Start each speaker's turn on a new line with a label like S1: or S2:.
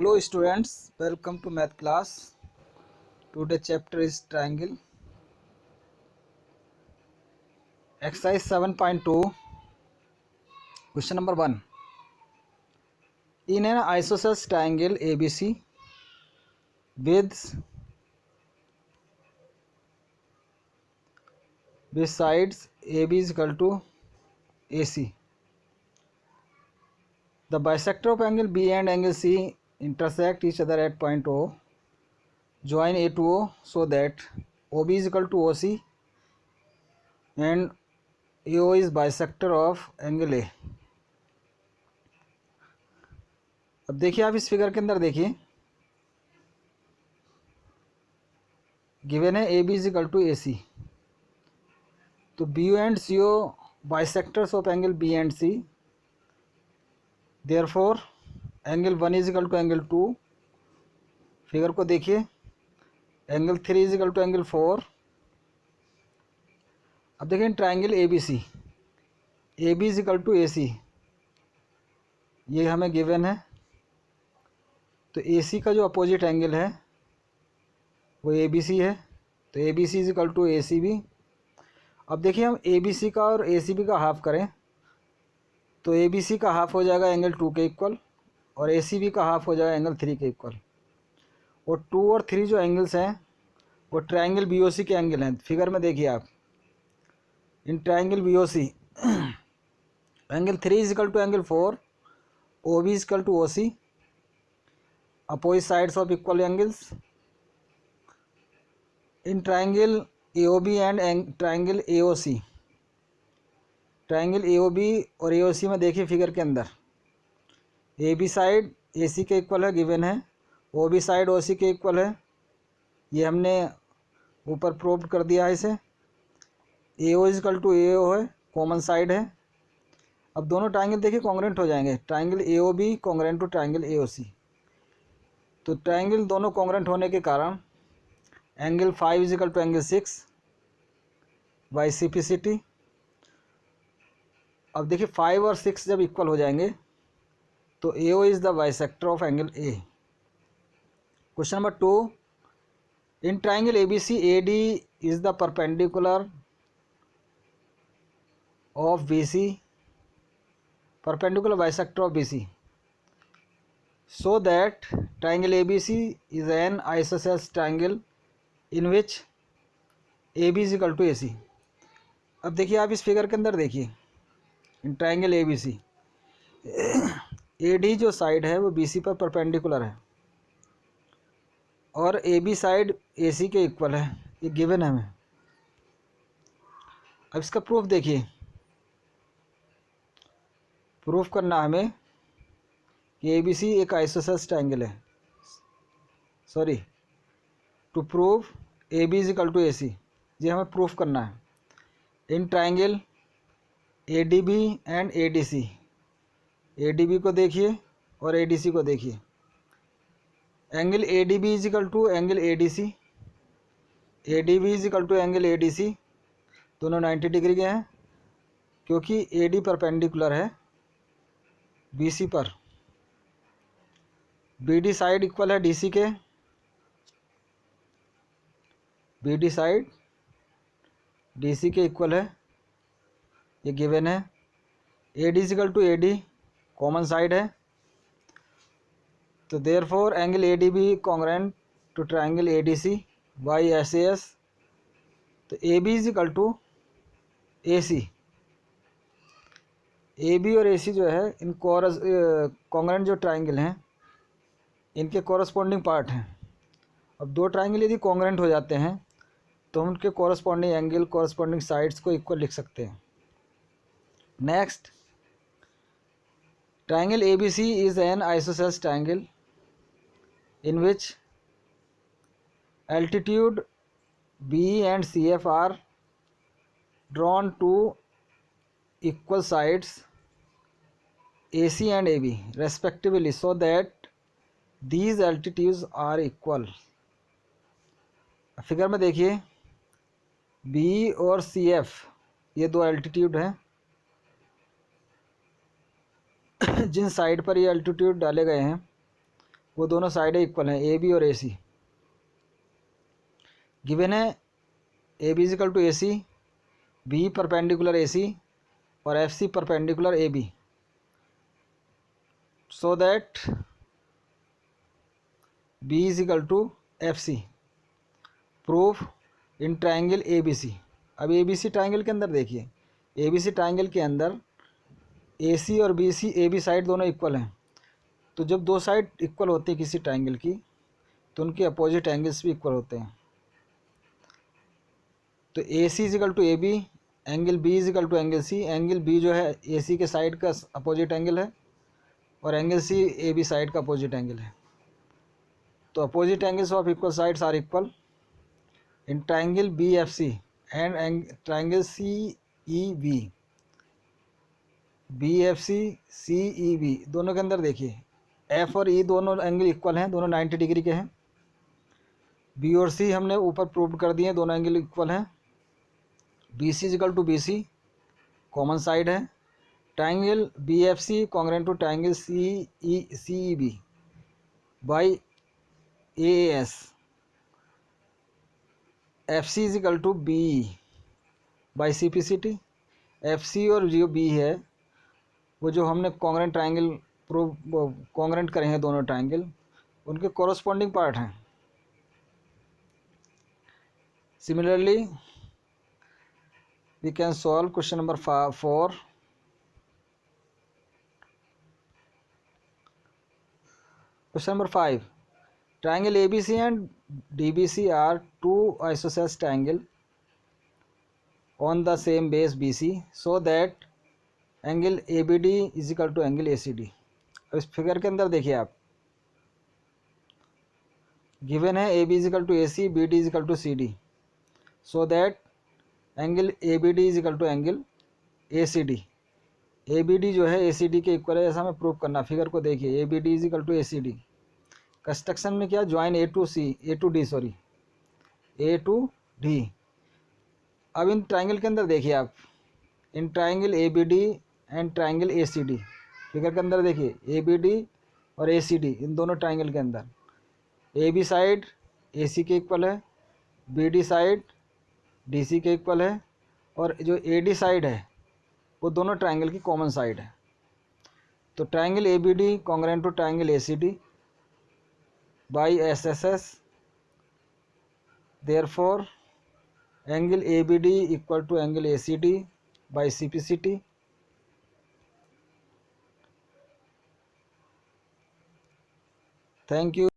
S1: Hello students, welcome to math class. Today chapter is triangle. Exercise 7.2. Question number 1. In an isosceles triangle ABC with sides AB is equal to AC, the bisector of angle B and angle C intersect each other at point O. Join A to O so that OB is equal to OC and AO is bisector of angle A. अब देखिए आप इस figure के अंदर देखिए, given है A B is equal to A C, तो B U and C O bisectors of angle B and C, therefore angle 1 is equal to angle 2. Figure को देखिए, angle 3 is equal to angle 4. अब देखिए triangle A B C, A B is equal to A C, ये हमें given है. तो A सी का जो अपोजिट एंगल है वो ए बी सी है, तो A B C is equal to A C B. अब देखिए हम ए बी सी का और ए सी बी का हाफ करें तो ए बी सी का हाफ हो जाएगा एंगल 2 के इक्वल और ए सी बी का हाफ हो जाएगा एंगल 3 के इक्वल. और 2 और 3 जो एंगल्स हैं वो ट्राइंगल बी ओ सी के एंगल हैं. फिगर में देखिए आप, in triangle B O C angle 3 is equal to angle 4, O B is equal to O C, opposite sides of equal angles. In triangle A O B and triangle A O C, triangle A O B और A O सी में देखिए figure के अंदर, ए B side ए सी के equal है given है, O B side ओ सी के equal है, ये हमने ऊपर प्रूव कर दिया है इसे. ए ओ इजकल टू ए ओ है, कॉमन साइड है. अब दोनों ट्राइंगल देखिए कॉन्ग्रेंट हो जाएंगे, triangle A O B congruent to triangle A O C. तो ट्राइंगल दोनों कॉन्ग्रेंट होने के कारण angle 5 is equal to angle 6 by simplicity. अब देखिए 5 और 6 जब इक्वल हो जाएंगे तो A O is the bisector of angle A. Question number 2. In triangle A B C A D is the perpendicular of B C, perpendicular bisector of B C, so that triangle ABC is an isosceles triangle in which AB is equal to AC. अब देखिए आप इस figure के अंदर देखिए, in triangle ABC AD जो side है वो BC पर परपेंडिकुलर है और AB साइड AC के इक्वल है, ये गिवन है हमें. अब इसका प्रूफ देखिए, प्रूफ करना हमें कि ए बी सी एक आइसोसेलेस ट्राइंगल है. Sorry, to prove A B is equal to A C, ये हमें प्रूफ करना है. In triangle A D B and A D C, A D B को देखिए और ए डी सी को देखिए. Angle A D B is equal to angle A D C, A D B is equal to angle A D C, दोनों 90 degree के हैं क्योंकि A D perpendicular है बी सी पर. बी डी साइड इक्वल है D C के, B D side D C के equal है, ये गिवन है. A D equal to A D common side है, तो therefore angle A D B congruent to triangle A D C by S A S. तो A B is equal to A C, A B और A सी जो है इन congruent जो triangle हैं इनके corresponding part हैं. अब दो ट्राइंगल यदि कॉन्ग्रेंट हो जाते हैं तो हम उनके कॉरस्पॉन्डिंग एंगल कॉरस्पॉन्डिंग साइड्स को इक्वल लिख सकते हैं. Next, triangle A B C is an isosceles triangle in which altitude B and C F are drawn to equal sides A C and A B respectively so that these altitudes are equal. Figure में देखिए B और CF ये दो altitude हैं, जिन side पर ये altitude डाले गए हैं वो दोनों साइडें इक्वल हैं, ए बी और ए सी। गिवन है A B is equal to A C, B perpendicular A C और F C perpendicular A B, so that B is equal to F C. Proof in triangle A B C. अब A B C triangle के अंदर देखिए, A B C triangle के अंदर A C और B C A B side दोनों equal हैं। तो जब दो साइड इक्वल होती है किसी ट्राइंगल की, तो उनके अपोजिट एंगल्स भी इक्वल होते हैं। तो A C is equal to A B, angle B is equal to angle C. Angle B जो है ए सी के साइड का अपोजिट एंगल है और angle C A B side का अपोजिट एंगल है। तो opposite angles of equal sides are equal in triangle B F C and triangle C E B. B F C C E B दोनों के अंदर देखिए, F और ई दोनों angle equal हैं, दोनों 90 डिग्री के हैं। बी और सी हमने ऊपर प्रूव कर दिए, दोनों एंगल इक्वल हैं। B C is equal to B C, common side है। Triangle B F C congruent to triangle C E B by A S. F C is equal to B by C P C T. F C और जो B है वो जो हमने congruent triangle prove congruent करे हैं दोनों ट्राइंगल, उनके कॉरस्पॉन्डिंग पार्ट हैं। Similarly we can solve question number 4. Question number 5. Triangle ABC and DBC are two isosceles triangle on the same base BC, so that angle ABD is equal to angle ACD. अब इस figure के अंदर देखिए आप, given है AB is equal to AC, BD is equal to CD, so that angle A B D is equal to angle A C D. A B D जो है ए C D के इक्वल है, ऐसा हमें प्रूव करना। Figure को देखिए, A B D is equal to A C D. Construction में क्या, join A to D sorry A to D. अब इन ट्राइंगल के अंदर देखिए आप, in triangle A B D and triangle A C D, figure के अंदर देखिए ए बी डी और ए सी डी, इन दोनों ट्राइंगल के अंदर ए बी साइड ए सी के इक्वल है, B D side D C के इक्वल है, और जो ए डी साइड है वो दोनों ट्राइंगल की कॉमन साइड है। तो triangle A B D congruent to triangle A C D by S S S, therefore angle A B D equal to angle A C D by C P C T. Thank you.